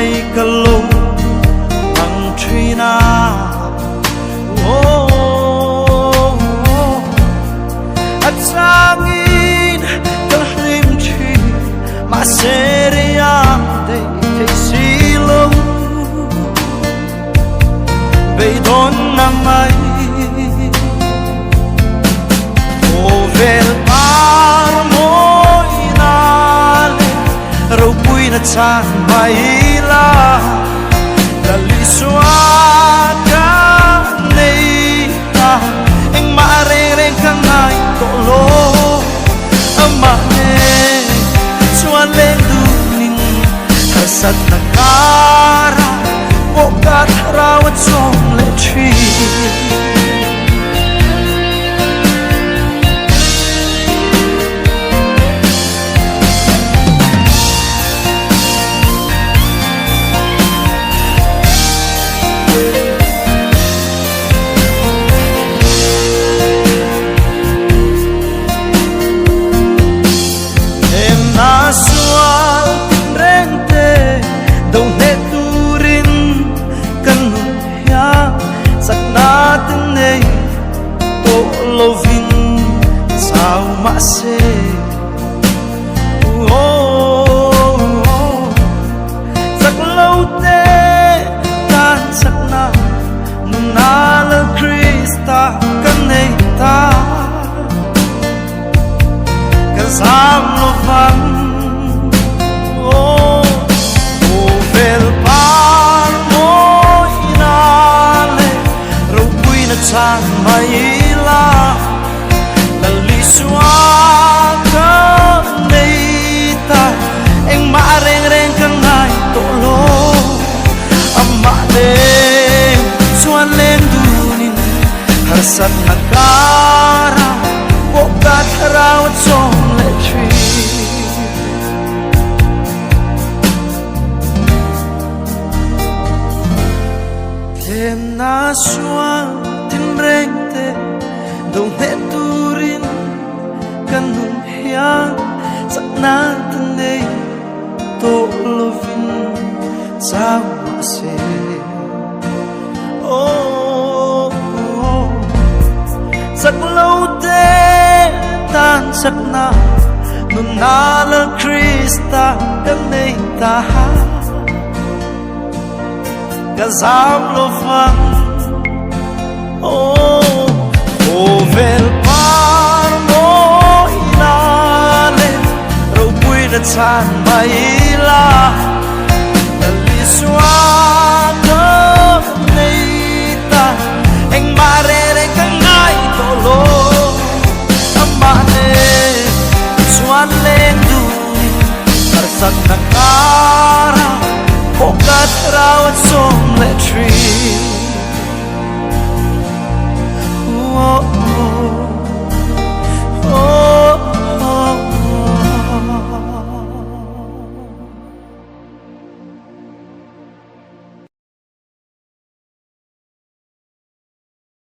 mây cả lâu bằng truy na at sangin kahlim chi maseria de silo beidon na mai vel par moi nale rupui na chan mai la liswa ka nei ta eng ma reng kang ngai to lo ama ne chuan len du ning hasat na kara o ka raw chong le chi loving sao mà se sắc lâu te tan sắc na nung na la Krista kan nei ta kan sam lovang vel par moi na le ro pui na chan mai liswa ka nei ta eng ma reng kang ngai to lo amma de chuan len du nin harsat na kara o ka raw chong le chi em na suang tin reng te dong he turin kan nung hiang sak na tanay to lovin sao mà se sak lâu te tan sak na nung na la Krista kan nei ta ka zam lovang vel par moi na le ro pui na chan mai la